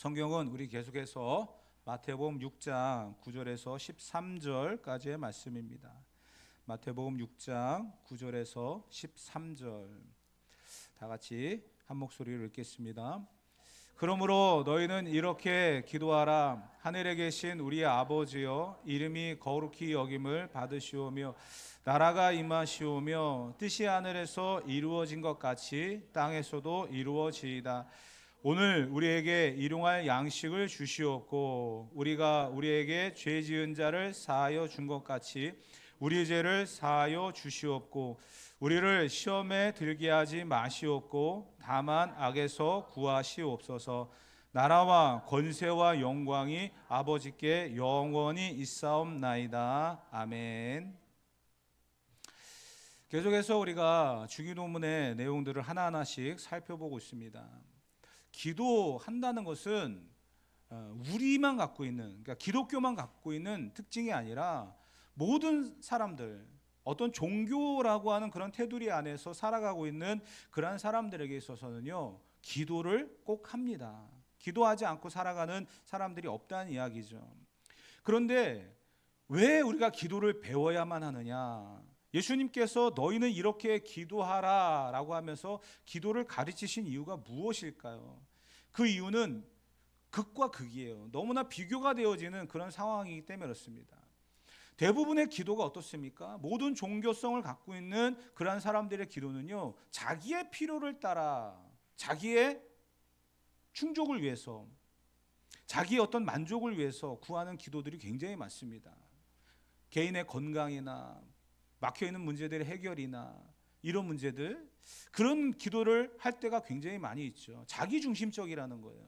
성경은 우리 계속해서 마태복음 6장 9절에서 13절까지의 말씀입니다. 마태복음 6장 9절에서 13절 다 같이 한 목소리로 읽겠습니다. 그러므로 너희는 이렇게 기도하라. 하늘에 계신 우리 아버지여, 이름이 거룩히 여김을 받으시오며 나라가 임하시오며 뜻이 하늘에서 이루어진 것 같이 땅에서도 이루어지이다. 오늘 우리에게 일용할 양식을 주시옵고 우리가 우리에게 죄 지은 자를 사하여 준 것 같이 우리 죄를 사하여 주시옵고 우리를 시험에 들게 하지 마시옵고 다만 악에서 구하시옵소서. 나라와 권세와 영광이 아버지께 영원히 있사옵나이다. 아멘. 계속해서 우리가 주기도문의 내용들을 하나하나씩 살펴보고 있습니다. 기도한다는 것은 우리만 갖고 있는, 그러니까 기독교만 갖고 있는 특징이 아니라 모든 사람들, 어떤 종교라고 하는 그런 테두리 안에서 살아가고 있는 그러한 사람들에게 있어서는요, 기도를 꼭 합니다. 기도하지 않고 살아가는 사람들이 없다는 이야기죠. 그런데 왜 우리가 기도를 배워야만 하느냐? 예수님께서 너희는 이렇게 기도하라 라고 하면서 기도를 가르치신 이유가 무엇일까요? 그 이유는 극과 극이에요. 너무나 비교가 되어지는 그런 상황이기 때문에 그렇습니다. 대부분의 기도가 어떻습니까? 모든 종교성을 갖고 있는 그러한 사람들의 기도는요, 자기의 필요를 따라 자기의 충족을 위해서, 자기의 어떤 만족을 위해서 구하는 기도들이 굉장히 많습니다. 개인의 건강이나 막혀있는 문제들의 해결이나 이런 문제들, 그런 기도를 할 때가 굉장히 많이 있죠. 자기중심적이라는 거예요.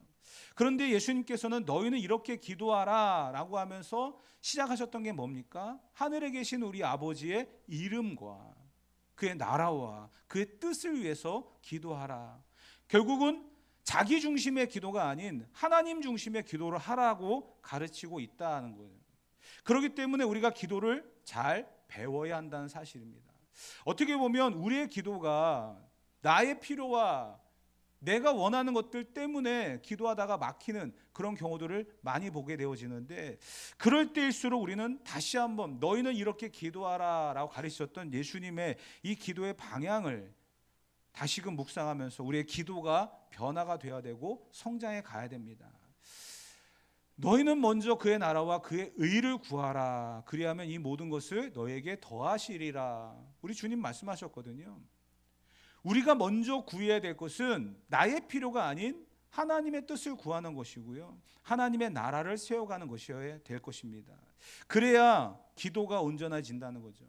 그런데 예수님께서는 너희는 이렇게 기도하라 라고 하면서 시작하셨던 게 뭡니까? 하늘에 계신 우리 아버지의 이름과 그의 나라와 그의 뜻을 위해서 기도하라. 결국은 자기 중심의 기도가 아닌 하나님 중심의 기도를 하라고 가르치고 있다는 거예요. 그렇기 때문에 우리가 기도를 잘 배워야 한다는 사실입니다. 어떻게 보면 우리의 기도가 나의 필요와 내가 원하는 것들 때문에 기도하다가 막히는 그런 경우들을 많이 보게 되어지는데, 그럴 때일수록 우리는 다시 한번 너희는 이렇게 기도하라 라고 가르치셨던 예수님의 이 기도의 방향을 다시금 묵상하면서 우리의 기도가 변화가 되어야 되고 성장해 가야 됩니다. 너희는 먼저 그의 나라와 그의 의를 구하라. 그리하면 이 모든 것을 너에게 더하시리라. 우리 주님 말씀하셨거든요. 우리가 먼저 구해야 될 것은 나의 필요가 아닌 하나님의 뜻을 구하는 것이고요, 하나님의 나라를 세워가는 것이어야 될 것입니다. 그래야 기도가 온전해진다는 거죠.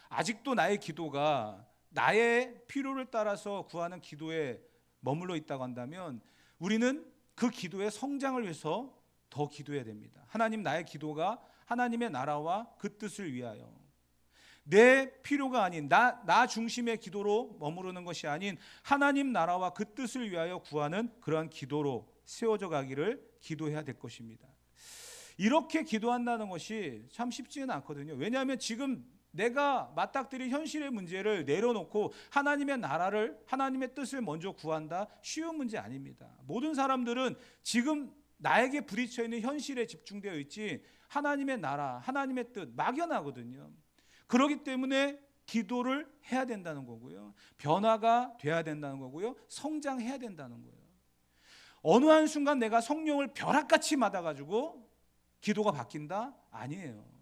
아직도 나의 기도가 나의 필요를 따라서 구하는 기도에 머물러 있다고 한다면 우리는 그 기도의 성장을 위해서 더 기도해야 됩니다. 하나님, 나의 기도가 하나님의 나라와 그 뜻을 위하여, 내 필요가 아닌 나 중심의 기도로 머무르는 것이 아닌 하나님 나라와 그 뜻을 위하여 구하는 그러한 기도로 세워져 가기를 기도해야 될 것입니다. 이렇게 기도한다는 것이 참 쉽지는 않거든요. 왜냐하면 지금 내가 맞닥뜨린 현실의 문제를 내려놓고 하나님의 나라를, 하나님의 뜻을 먼저 구한다, 쉬운 문제 아닙니다. 모든 사람들은 지금 나에게 부딪혀 있는 현실에 집중되어 있지 하나님의 나라, 하나님의 뜻 막연하거든요. 그렇기 때문에 기도를 해야 된다는 거고요, 변화가 돼야 된다는 거고요, 성장해야 된다는 거예요. 어느 한순간 내가 성령을 벼락같이 맞아가지고 기도가 바뀐다? 아니에요.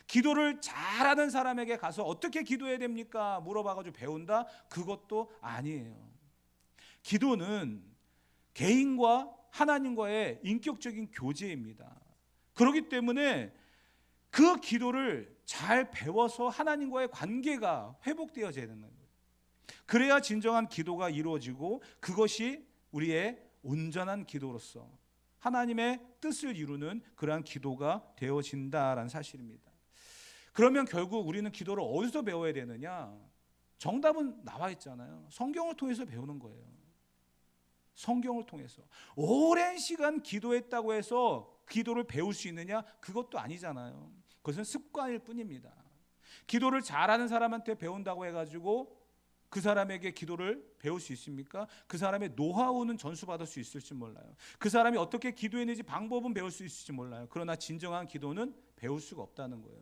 기도를 잘하는 사람에게 가서 어떻게 기도해야 됩니까? 물어봐가지고 배운다? 그것도 아니에요. 기도는 개인과 하나님과의 인격적인 교제입니다. 그렇기 때문에 그 기도를 잘 배워서 하나님과의 관계가 회복되어져야 되는 거예요. 그래야 진정한 기도가 이루어지고 그것이 우리의 온전한 기도로서 하나님의 뜻을 이루는 그러한 기도가 되어진다라는 사실입니다. 그러면 결국 우리는 기도를 어디서 배워야 되느냐? 정답은 나와 있잖아요. 성경을 통해서 배우는 거예요. 성경을 통해서. 오랜 시간 기도했다고 해서 기도를 배울 수 있느냐? 그것도 아니잖아요. 그것은 습관일 뿐입니다. 기도를 잘하는 사람한테 배운다고 해가지고 그 사람에게 기도를 배울 수 있습니까? 그 사람의 노하우는 전수받을 수 있을지 몰라요. 그 사람이 어떻게 기도했는지 방법은 배울 수 있을지 몰라요. 그러나 진정한 기도는 배울 수가 없다는 거예요.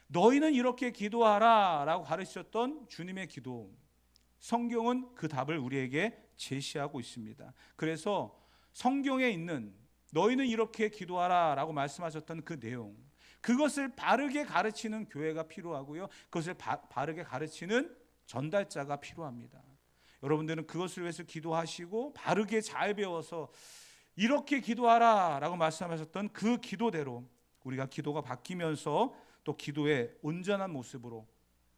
너희는 이렇게 기도하라 라고 가르치셨던 주님의 기도, 성경은 그 답을 우리에게 제시하고 있습니다. 그래서 성경에 있는 너희는 이렇게 기도하라 라고 말씀하셨던 그 내용, 그것을 바르게 가르치는 교회가 필요하고요, 그것을 바르게 가르치는 전달자가 필요합니다. 여러분들은 그것을 위해서 기도하시고 바르게 잘 배워서 이렇게 기도하라 라고 말씀하셨던 그 기도대로 우리가 기도가 바뀌면서 또 기도의 온전한 모습으로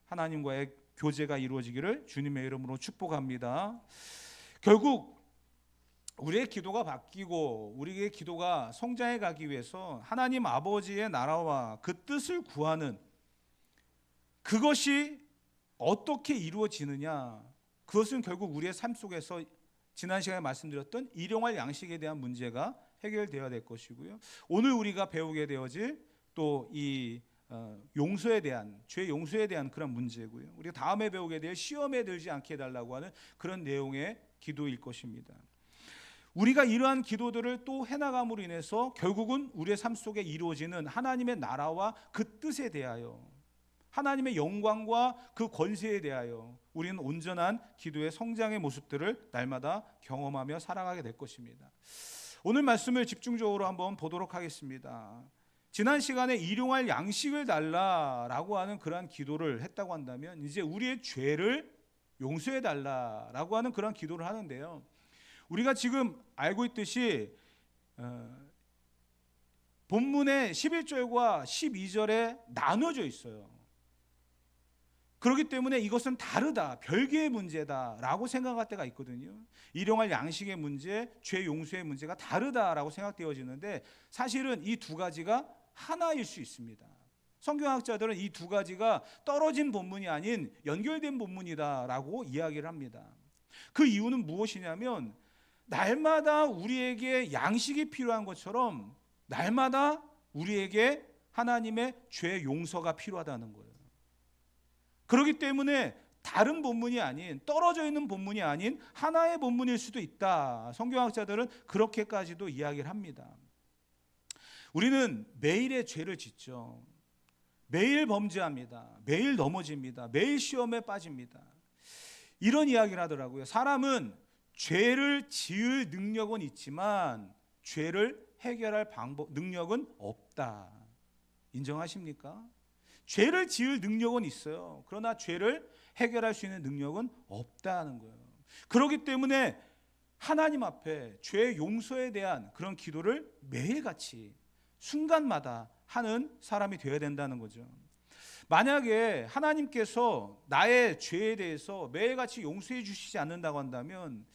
하나님과의 교제가 이루어지기를 주님의 이름으로 축복합니다. 결국 우리의 기도가 바뀌고 우리의 기도가 성장해 가기 위해서 하나님 아버지의 나라와 그 뜻을 구하는, 그것이 어떻게 이루어지느냐, 그것은 결국 우리의 삶 속에서 지난 시간에 말씀드렸던 일용할 양식에 대한 문제가 해결되어야 될 것이고요, 오늘 우리가 배우게 되어질 또 이 용서에 대한, 죄 용서에 대한 그런 문제고요, 우리가 다음에 배우게 될 시험에 들지 않게 해달라고 하는 그런 내용의 기도일 것입니다. 우리가 이러한 기도들을 또 해나감으로 인해서 결국은 우리의 삶 속에 이루어지는 하나님의 나라와 그 뜻에 대하여, 하나님의 영광과 그 권세에 대하여 우리는 온전한 기도의 성장의 모습들을 날마다 경험하며 살아가게 될 것입니다. 오늘 말씀을 집중적으로 한번 보도록 하겠습니다. 지난 시간에 일용할 양식을 달라라고 하는 그러한 기도를 했다고 한다면, 이제 우리의 죄를 용서해 달라라고 하는 그러한 기도를 하는데요, 우리가 지금 알고 있듯이 본문의 11절과 12절에 나눠져 있어요. 그렇기 때문에 이것은 다르다, 별개의 문제다라고 생각할 때가 있거든요. 일용할 양식의 문제, 죄 용서의 문제가 다르다라고 생각되어지는데, 사실은 이 두 가지가 하나일 수 있습니다. 성경학자들은 이 두 가지가 떨어진 본문이 아닌 연결된 본문이다라고 이야기를 합니다. 그 이유는 무엇이냐면, 날마다 우리에게 양식이 필요한 것처럼 날마다 우리에게 하나님의 죄 용서가 필요하다는 거예요. 그렇기 때문에 다른 본문이 아닌, 떨어져 있는 본문이 아닌 하나의 본문일 수도 있다. 성경학자들은 그렇게까지도 이야기를 합니다. 우리는 매일의 죄를 짓죠. 매일 범죄합니다. 매일 넘어집니다. 매일 시험에 빠집니다. 이런 이야기를 하더라고요. 사람은 죄를 지을 능력은 있지만 죄를 해결할 능력은 없다. 인정하십니까? 죄를 지을 능력은 있어요. 그러나 죄를 해결할 수 있는 능력은 없다는 거예요. 그렇기 때문에 하나님 앞에 죄 용서에 대한 그런 기도를 매일같이 순간마다 하는 사람이 되어야 된다는 거죠. 만약에 하나님께서 나의 죄에 대해서 매일같이 용서해 주시지 않는다고 한다면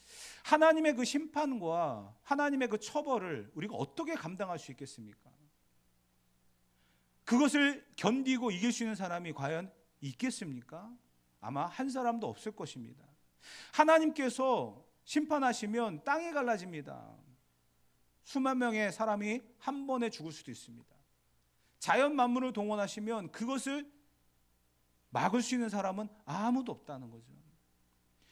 하나님의 그 심판과 하나님의 그 처벌을 우리가 어떻게 감당할 수 있겠습니까? 그것을 견디고 이길 수 있는 사람이 과연 있겠습니까? 아마 한 사람도 없을 것입니다. 하나님께서 심판하시면 땅이 갈라집니다. 수만 명의 사람이 한 번에 죽을 수도 있습니다. 자연 만물을 동원하시면 그것을 막을 수 있는 사람은 아무도 없다는 거죠.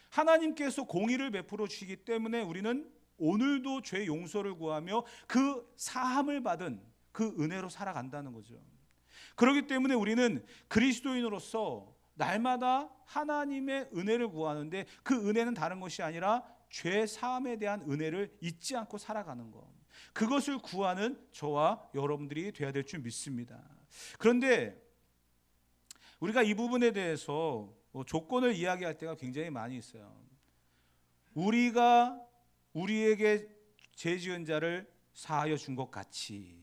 하나님께서 공의를 베풀어 주시기 때문에 우리는 오늘도 죄 용서를 구하며 그 사함을 받은 그 은혜로 살아간다는 거죠. 그렇기 때문에 우리는 그리스도인으로서 날마다 하나님의 은혜를 구하는데, 그 은혜는 다른 것이 아니라 죄 사함에 대한 은혜를 잊지 않고 살아가는 것, 그것을 구하는 저와 여러분들이 되어야 될 줄 믿습니다. 그런데 우리가 이 부분에 대해서 조건을 이야기할 때가 굉장히 많이 있어요. 우리가 우리에게 죄 지은 자를 사하여 준 것 같이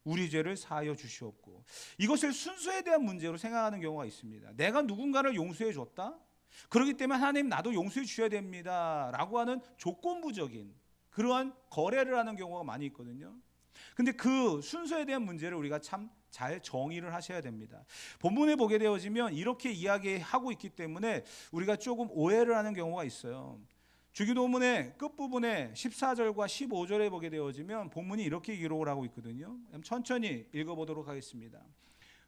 우리 죄를 사하여 주시옵고, 이것을 순서에 대한 문제로 생각하는 경우가 있습니다. 내가 누군가를 용서해 줬다? 그렇기 때문에 하나님 나도 용서해 주셔야 됩니다 라고 하는 조건부적인 그러한 거래를 하는 경우가 많이 있거든요. 근데 그 순서에 대한 문제를 우리가 참 잘 정의를 하셔야 됩니다. 본문에 보게 되어지면 이렇게 이야기하고 있기 때문에 우리가 조금 오해를 하는 경우가 있어요. 주기도문의 끝부분에 14절과 15절에 보게 되어지면 본문이 이렇게 기록을 하고 있거든요. 천천히 읽어보도록 하겠습니다.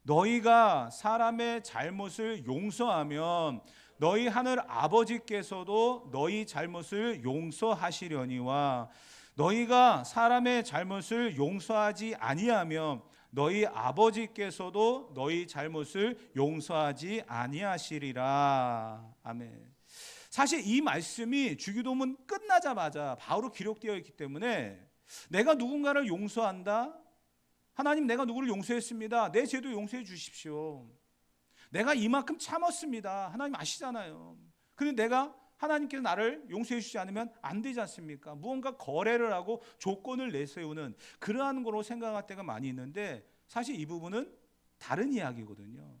너희가 사람의 잘못을 용서하면 너희 하늘 아버지께서도 너희 잘못을 용서하시려니와 너희가 사람의 잘못을 용서하지 아니하며 너희 아버지께서도 너희 잘못을 용서하지 아니하시리라. 아멘. 사실 이 말씀이 주기도문 끝나자마자 바로 기록되어 있기 때문에 내가 누군가를 용서한다. 하나님, 내가 누구를 용서했습니다. 내 죄도 용서해 주십시오. 내가 이만큼 참았습니다. 하나님 아시잖아요. 그런데 내가 하나님께서 나를 용서해 주지 않으면 안 되지 않습니까? 무언가 거래를 하고 조건을 내세우는 그러한 거로 생각할 때가 많이 있는데 사실 이 부분은 다른 이야기거든요.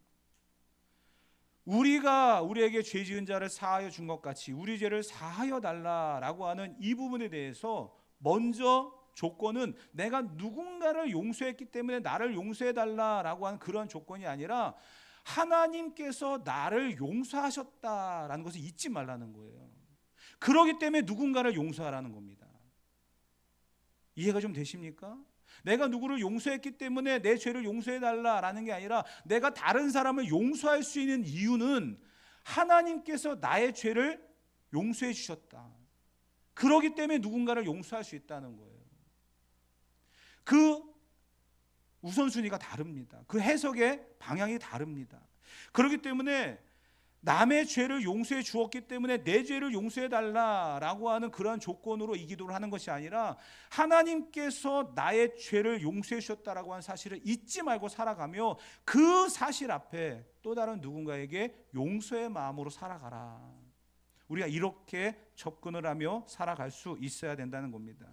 우리가 우리에게 죄 지은 자를 사하여 준 것 같이 우리 죄를 사하여 달라라고 하는 이 부분에 대해서 먼저 조건은 내가 누군가를 용서했기 때문에 나를 용서해 달라라고 하는 그런 조건이 아니라 하나님께서 나를 용서하셨다라는 것을 잊지 말라는 거예요. 그렇기 때문에 누군가를 용서하라는 겁니다. 이해가 좀 되십니까? 내가 누구를 용서했기 때문에 내 죄를 용서해 달라라는 게 아니라 내가 다른 사람을 용서할 수 있는 이유는 하나님께서 나의 죄를 용서해 주셨다. 그렇기 때문에 누군가를 용서할 수 있다는 거예요. 그 우선순위가 다릅니다. 그 해석의 방향이 다릅니다. 그렇기 때문에 남의 죄를 용서해 주었기 때문에 내 죄를 용서해 달라라고 하는 그러한 조건으로 이 기도를 하는 것이 아니라 하나님께서 나의 죄를 용서해 주셨다라고 하는 사실을 잊지 말고 살아가며 그 사실 앞에 또 다른 누군가에게 용서의 마음으로 살아가라. 우리가 이렇게 접근을 하며 살아갈 수 있어야 된다는 겁니다.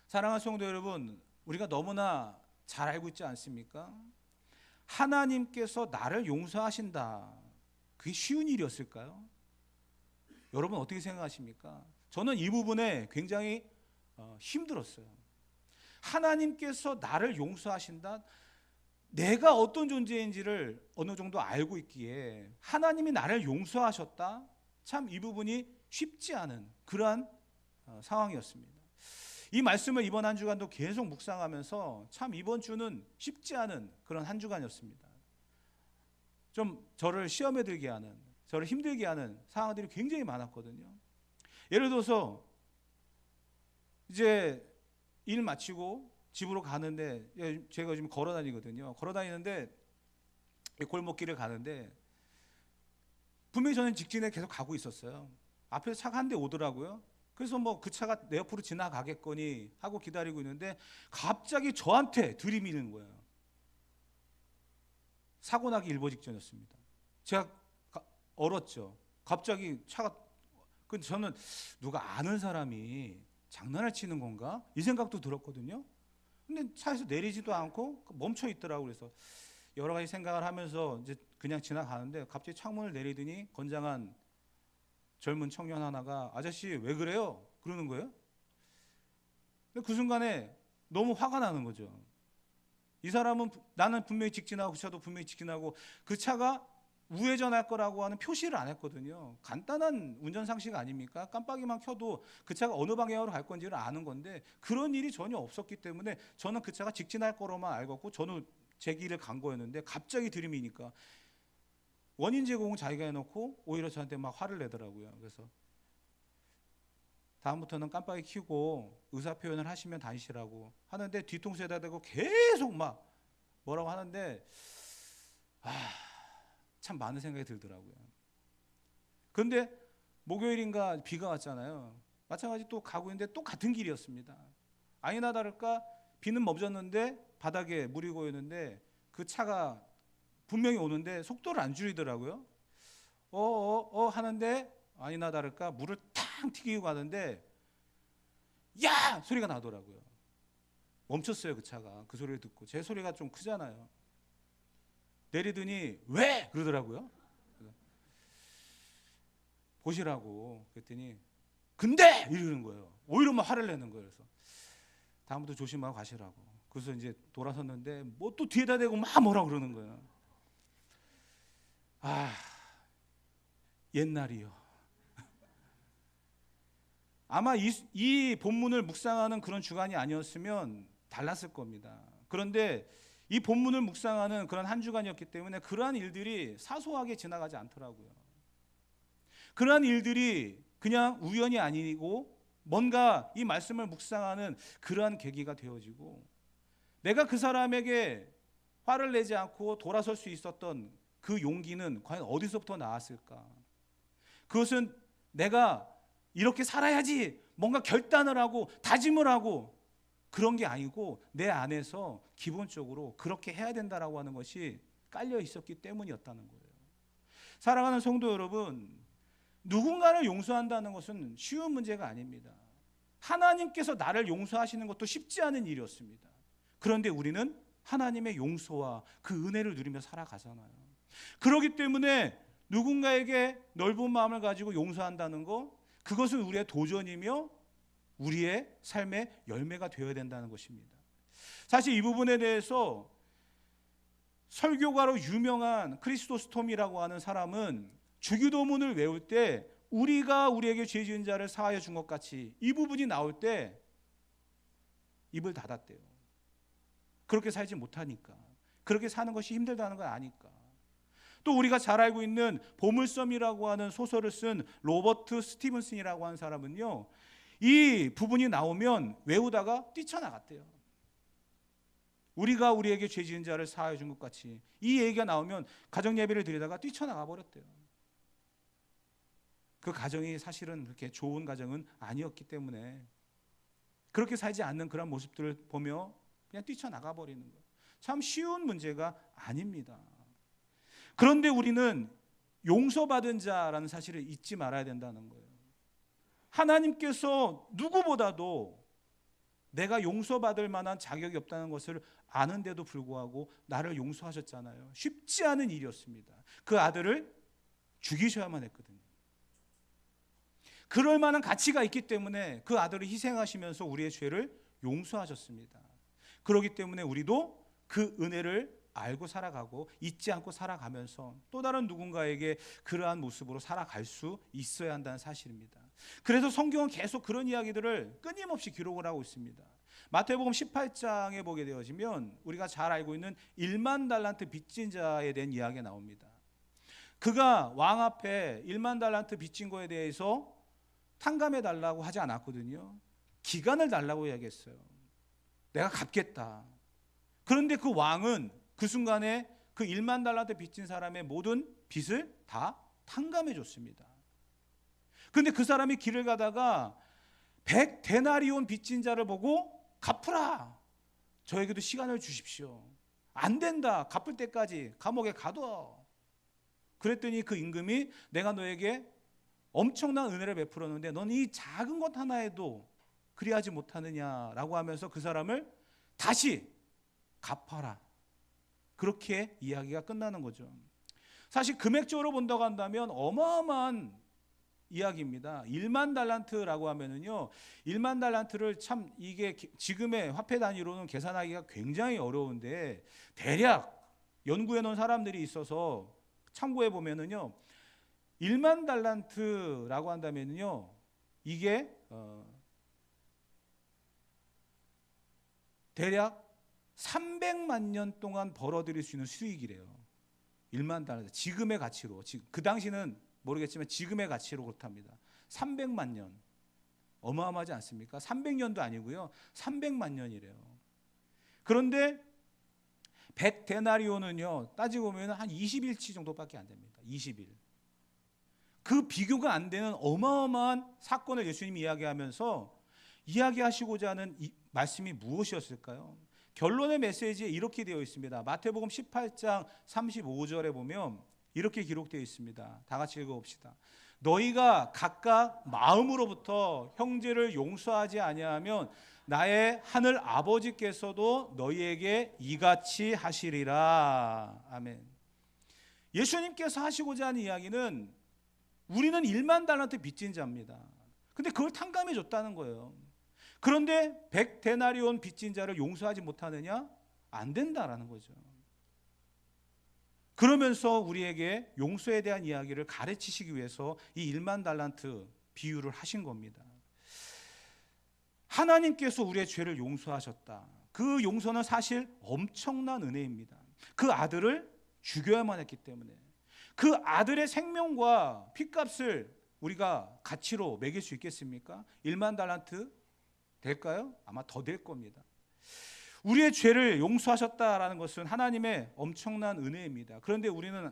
사랑하는 성도 여러분, 우리가 너무나 잘 알고 있지 않습니까? 하나님께서 나를 용서하신다. 그게 쉬운 일이었을까요? 여러분 어떻게 생각하십니까? 저는 이 부분에 굉장히 힘들었어요. 하나님께서 나를 용서하신다. 내가 어떤 존재인지를 어느 정도 알고 있기에 하나님이 나를 용서하셨다. 참 이 부분이 쉽지 않은 그러한 상황이었습니다. 이 말씀을 이번 한 주간도 계속 묵상하면서 참 이번 주는 쉽지 않은 그런 한 주간이었습니다. 좀 저를 시험에 들게 하는, 저를 힘들게 하는 상황들이 굉장히 많았거든요. 예를 들어서 이제 일 마치고 집으로 가는데, 제가 지금 걸어 다니거든요. 걸어 다니는데 골목길을 가는데 분명히 저는 직진에 계속 가고 있었어요. 앞에서 차가 한 대 오더라고요. 그래서 뭐 그 차가 내 옆으로 지나가겠거니 하고 기다리고 있는데 갑자기 저한테 들이미는 거예요. 사고 나기 일보 직전이었습니다. 제가 얼었죠. 갑자기 차가, 근데 저는 누가 아는 사람이 장난을 치는 건가? 이 생각도 들었거든요. 근데 차에서 내리지도 않고 멈춰 있더라고요. 그래서 여러 가지 생각을 하면서 이제 그냥 지나가는데 갑자기 창문을 내리더니 건장한 젊은 청년 하나가 아저씨 왜 그래요? 그러는 거예요. 근데 그 순간에 너무 화가 나는 거죠. 이 사람은 나는 분명히 직진하고 그 차도 분명히 직진하고 그 차가 우회전할 거라고 하는 표시를 안 했거든요. 간단한 운전 상식 아닙니까? 깜빡이만 켜도 그 차가 어느 방향으로 갈 건지를 아는 건데 그런 일이 전혀 없었기 때문에 저는 그 차가 직진할 거로만 알고 저는 제 길을 간 거였는데 갑자기 들이미니까 원인 제공은 자기가 해놓고 오히려 저한테 막 화를 내더라고요. 그래서 다음부터는 깜빡이 켜고 의사 표현을 하시면 다니시라고 하는데 뒤통수에다 대고 계속 막 뭐라고 하는데 참 많은 생각이 들더라고요. 그런데 목요일인가 비가 왔잖아요. 마찬가지 또 가고 있는데 또 같은 길이었습니다. 아니나 다를까 비는 멈췄는데 바닥에 물이 고였는데 그 차가 분명히 오는데 속도를 안 줄이더라고요. 하는데 아니나 다를까 물을 탕 튀기고 가는데 야! 소리가 나더라고요. 멈췄어요. 그 차가. 그 소리를 듣고 제 소리가 좀 크잖아요. 내리더니 왜? 그러더라고요. 보시라고 그랬더니 근데! 이러는 거예요. 오히려 막 화를 내는 거예요. 그래서 다음부터 조심하고 가시라고. 그래서 이제 돌아섰는데 뭐 또 뒤에다 대고 막 뭐라 그러는 거예요. 옛날이요. 아마 이 본문을 묵상하는 그런 주간이 아니었으면 달랐을 겁니다. 그런데 이 본문을 묵상하는 그런 한 주간이었기 때문에 그러한 일들이 사소하게 지나가지 않더라고요. 그러한 일들이 그냥 우연이 아니고 뭔가 이 말씀을 묵상하는 그러한 계기가 되어지고, 내가 그 사람에게 화를 내지 않고 돌아설 수 있었던 그 용기는 과연 어디서부터 나왔을까? 그것은 내가 이렇게 살아야지 뭔가 결단을 하고 다짐을 하고 그런 게 아니고, 내 안에서 기본적으로 그렇게 해야 된다라고 하는 것이 깔려 있었기 때문이었다는 거예요. 사랑하는 성도 여러분, 누군가를 용서한다는 것은 쉬운 문제가 아닙니다. 하나님께서 나를 용서하시는 것도 쉽지 않은 일이었습니다. 그런데 우리는 하나님의 용서와 그 은혜를 누리며 살아가잖아요. 그렇기 때문에 누군가에게 넓은 마음을 가지고 용서한다는 것, 그것은 우리의 도전이며 우리의 삶의 열매가 되어야 된다는 것입니다. 사실 이 부분에 대해서 설교가로 유명한 크리스토스톰이라고 하는 사람은 주기도문을 외울 때 우리가 우리에게 죄 지은 자를 사하여 준 것 같이, 이 부분이 나올 때 입을 닫았대요. 그렇게 살지 못하니까, 그렇게 사는 것이 힘들다는 걸 아니까. 또 우리가 잘 알고 있는 보물섬이라고 하는 소설을 쓴 로버트 스티븐슨이라고 하는 사람은요, 이 부분이 나오면 외우다가 뛰쳐나갔대요. 우리가 우리에게 죄 지은 자를 사하여 준 것 같이, 이 얘기가 나오면 가정 예배를 드리다가 뛰쳐나가 버렸대요. 그 가정이 사실은 그렇게 좋은 가정은 아니었기 때문에 그렇게 살지 않는 그런 모습들을 보며 그냥 뛰쳐나가 버리는 거예요. 참 쉬운 문제가 아닙니다. 그런데 우리는 용서받은 자라는 사실을 잊지 말아야 된다는 거예요. 하나님께서 누구보다도 내가 용서받을 만한 자격이 없다는 것을 아는데도 불구하고 나를 용서하셨잖아요. 쉽지 않은 일이었습니다. 그 아들을 죽이셔야만 했거든요. 그럴 만한 가치가 있기 때문에 그 아들을 희생하시면서 우리의 죄를 용서하셨습니다. 그렇기 때문에 우리도 그 은혜를 알고 살아가고 잊지 않고 살아가면서 또 다른 누군가에게 그러한 모습으로 살아갈 수 있어야 한다는 사실입니다. 그래서 성경은 계속 그런 이야기들을 끊임없이 기록을 하고 있습니다. 마태복음 18장에 보게 되어지면 우리가 잘 알고 있는 1만 달란트 빚진 자에 대한 이야기가 나옵니다. 그가 왕 앞에 1만 달란트 빚진 거에 대해서 탕감해 달라고 하지 않았거든요. 기간을 달라고 이야기했어요. 내가 갚겠다. 그런데 그 왕은 그 순간에 그 1만 달란트 빚진 사람의 모든 빚을 다 탕감해 줬습니다. 그런데 그 사람이 길을 가다가 100데나리온 빚진 자를 보고 갚으라. 저에게도 시간을 주십시오. 안 된다. 갚을 때까지 감옥에 가둬. 그랬더니 그 임금이 내가 너에게 엄청난 은혜를 베풀었는데 넌 이 작은 것 하나에도 그리하지 못하느냐라고 하면서 그 사람을 다시 갚아라. 그렇게 이야기가 끝나는 거죠. 사실 금액적으로 본다고 한다면 어마어마한 이야기입니다. 1만 달란트라고 하면은요, 1만 달란트를 참 이게 지금의 화폐 단위로는 계산하기가 굉장히 어려운데 대략 연구해 놓은 사람들이 있어서 참고해 보면은요, 1만 달란트라고 한다면요, 이게 대략 300만 년 동안 벌어들일 수 있는 수익이래요. 1만 달란트 지금의 가치로, 그 당시는 모르겠지만 지금의 가치로 그렇답니다. 300만 년 어마어마하지 않습니까? 300년도 아니고요, 300만 년이래요. 그런데 100데나리온은요 따지고 보면 한 20일치 정도밖에 안 됩니다. 20일. 그 비교가 안 되는 어마어마한 사건을 예수님이 이야기하면서 이야기하시고자 하는 이 말씀이 무엇이었을까요? 결론의 메시지에 이렇게 되어 있습니다. 마태복음 18장 35절에 보면 이렇게 기록되어 있습니다. 다 같이 읽어봅시다. 너희가 각각 마음으로부터 형제를 용서하지 아니하면 나의 하늘 아버지께서도 너희에게 이같이 하시리라. 아멘. 예수님께서 하시고자 하는 이야기는 우리는 1만 달란트 빚진 자입니다. 근데 그걸 탕감해 줬다는 거예요. 그런데 100데나리온 빚진 자를 용서하지 못하느냐? 안 된다라는 거죠. 그러면서 우리에게 용서에 대한 이야기를 가르치시기 위해서 이 1만 달란트 비유를 하신 겁니다. 하나님께서 우리의 죄를 용서하셨다. 그 용서는 사실 엄청난 은혜입니다. 그 아들을 죽여야만 했기 때문에, 그 아들의 생명과 피값을 우리가 가치로 매길 수 있겠습니까? 1만 달란트 될까요? 아마 더 될 겁니다. 우리의 죄를 용서하셨다라는 것은 하나님의 엄청난 은혜입니다. 그런데 우리는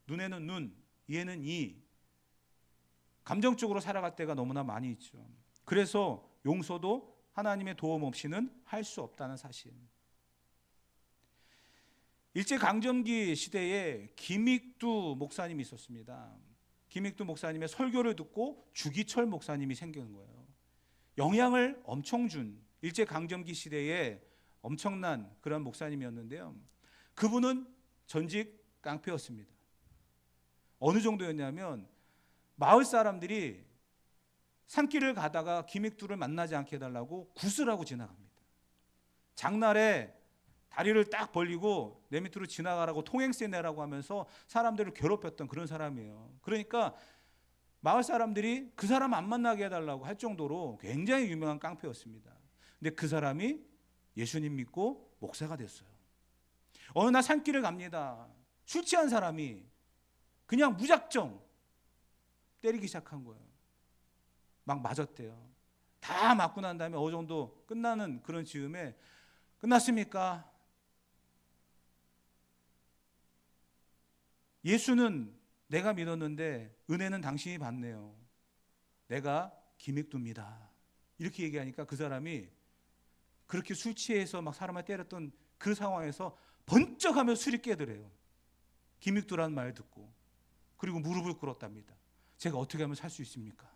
눈에는 눈, 이에는 이, 감정적으로 살아갈 때가 너무나 많이 있죠. 그래서 용서도 하나님의 도움 없이는 할 수 없다는 사실. 일제강점기 시대에 김익두 목사님이 있었습니다. 김익두 목사님의 설교를 듣고 주기철 목사님이 생긴 거예요. 영향을 엄청 준 일제강점기 시대에 엄청난 그런 목사님이었는데요. 그분은 전직 깡패였습니다. 어느 정도였냐면 마을 사람들이 산길을 가다가 김익두를 만나지 않게 해달라고 굿을 하고 지나갑니다. 장날에 다리를 딱 벌리고 내 밑으로 지나가라고 통행세 내라고 하면서 사람들을 괴롭혔던 그런 사람이에요. 그러니까 마을 사람들이 그 사람 안 만나게 해달라고 할 정도로 굉장히 유명한 깡패였습니다. 근데 그 사람이 예수님 믿고 목사가 됐어요. 어느 날 산길을 갑니다. 술 취한 사람이 그냥 무작정 때리기 시작한 거예요. 막 맞았대요. 다 맞고 난 다음에 어느 정도 끝나는 그런 즈음에 끝났습니까? 예수는 내가 믿었는데 은혜는 당신이 받네요. 내가 김익두입니다. 이렇게 얘기하니까 그 사람이 그렇게 술 취해서 막 사람을 때렸던 그 상황에서 번쩍하며 술이 깨더래요. 김익두라는 말 듣고. 그리고 무릎을 꿇었답니다. 제가 어떻게 하면 살 수 있습니까?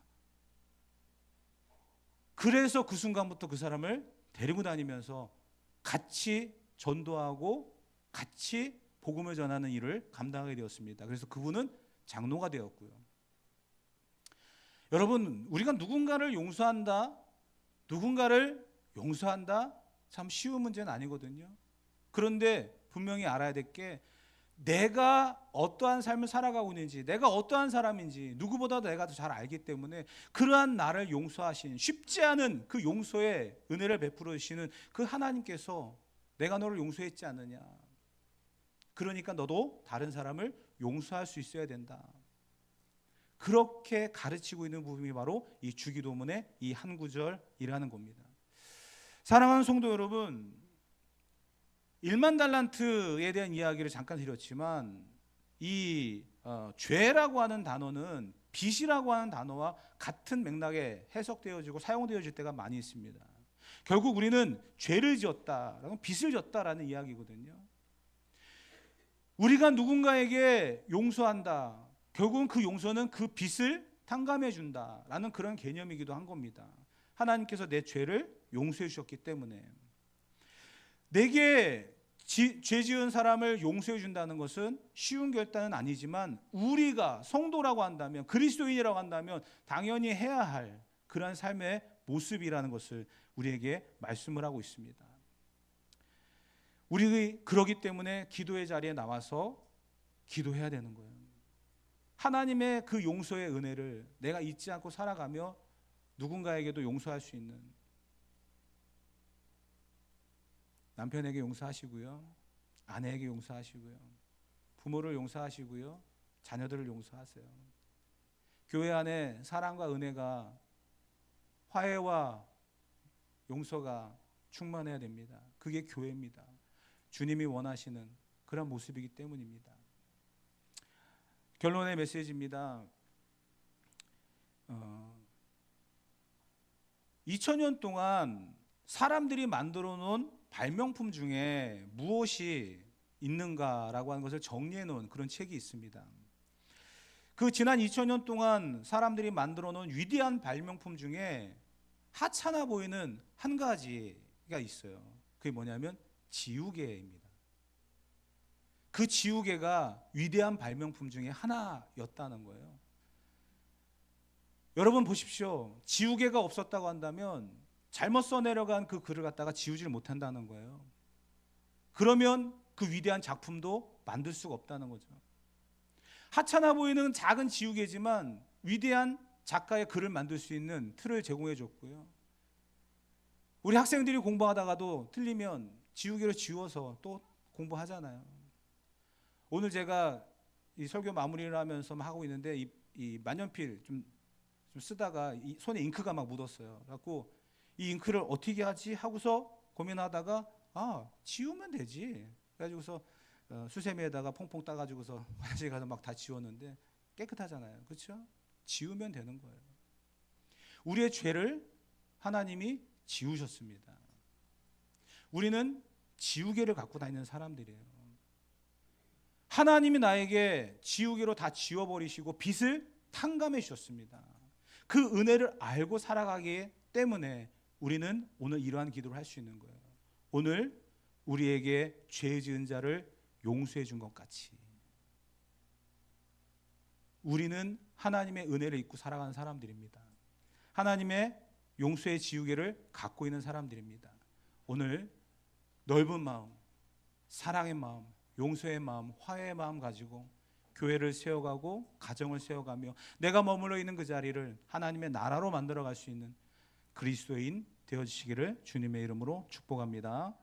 그래서 그 순간부터 그 사람을 데리고 다니면서 같이 전도하고 같이 복음을 전하는 일을 감당하게 되었습니다. 그래서 그분은 장로가 되었고요. 여러분, 우리가 누군가를 용서한다 참 쉬운 문제는 아니거든요. 그런데 분명히 알아야 될 게 내가 어떠한 삶을 살아가고 있는지, 내가 어떠한 사람인지 누구보다도 내가 더 잘 알기 때문에 그러한 나를 용서하신, 쉽지 않은 그 용서의 은혜를 베풀어 주시는 그 하나님께서 내가 너를 용서했지 않느냐, 그러니까 너도 다른 사람을 용서할 수 있어야 된다, 그렇게 가르치고 있는 부분이 바로 이 주기도문의 이 한 구절이라는 겁니다. 사랑하는 성도 여러분, 1만 달란트에 대한 이야기를 잠깐 드렸지만 이 죄라고 하는 단어는 빚이라고 하는 단어와 같은 맥락에 해석되어지고 사용되어질 때가 많이 있습니다. 결국 우리는 죄를 지었다라는, 빚을 졌다라는 이야기거든요. 우리가 누군가에게 용서한다, 결국은 그 용서는 그 빚을 탕감해 준다라는 그런 개념이기도 한 겁니다. 하나님께서 내 죄를 용서해 주셨기 때문에. 내게 죄 지은 사람을 용서해 준다는 것은 쉬운 결단은 아니지만 우리가 성도라고 한다면, 그리스도인이라고 한다면 당연히 해야 할 그러한 삶의 모습이라는 것을 우리에게 말씀을 하고 있습니다. 우리 그러기 때문에 기도의 자리에 나와서 기도해야 되는 거예요. 하나님의 그 용서의 은혜를 내가 잊지 않고 살아가며 누군가에게도 용서할 수 있는, 남편에게 용서하시고요, 아내에게 용서하시고요, 부모를 용서하시고요, 자녀들을 용서하세요. 교회 안에 사랑과 은혜가, 화해와 용서가 충만해야 됩니다. 그게 교회입니다. 주님이 원하시는 그런 모습이기 때문입니다. 결론의 메시지입니다. 2000년 동안 사람들이 만들어 놓은 발명품 중에 무엇이 있는가라고 하는 것을 정리해 놓은 그런 책이 있습니다. 그 지난 2000년 동안 사람들이 만들어 놓은 위대한 발명품 중에 하찮아 보이는 한 가지가 있어요. 그게 뭐냐면 지우개입니다. 그 지우개가 위대한 발명품 중에 하나였다는 거예요. 여러분 보십시오. 지우개가 없었다고 한다면 잘못 써내려간 그 글을 갖다가 지우지를 못한다는 거예요. 그러면 그 위대한 작품도 만들 수가 없다는 거죠. 하찮아 보이는 작은 지우개지만 위대한 작가의 글을 만들 수 있는 틀을 제공해 줬고요. 우리 학생들이 공부하다가도 틀리면 지우개로 지워서 또 공부하잖아요. 오늘 제가 이 설교 마무리를 하면서 하고 있는데 이 만년필 좀 좀 쓰다가 손에 잉크가 막 묻었어요. 그래갖고 이 잉크를 어떻게 하지 하고서 고민하다가 지우면 되지. 그래가지고서 수세미에다가 퐁퐁 따가지고서 화장실 가서 막 다 지웠는데 깨끗하잖아요. 그렇죠? 지우면 되는 거예요. 우리의 죄를 하나님이 지우셨습니다. 우리는 지우개를 갖고 다니는 사람들이에요. 하나님이 나에게 지우개로 다 지워버리시고 빚을 탕감해 주셨습니다. 그 은혜를 알고 살아가기 때문에 우리는 오늘 이러한 기도를 할 수 있는 거예요. 오늘 우리에게 죄 지은 자를 용서해 준 것 같이 우리는 하나님의 은혜를 입고 살아가는 사람들입니다. 하나님의 용서의 지우개를 갖고 있는 사람들입니다. 오늘 넓은 마음, 사랑의 마음, 용서의 마음, 화해의 마음 가지고 교회를 세워가고 가정을 세워가며 내가 머물러 있는 그 자리를 하나님의 나라로 만들어갈 수 있는 그리스도인 되어지시기를 주님의 이름으로 축복합니다.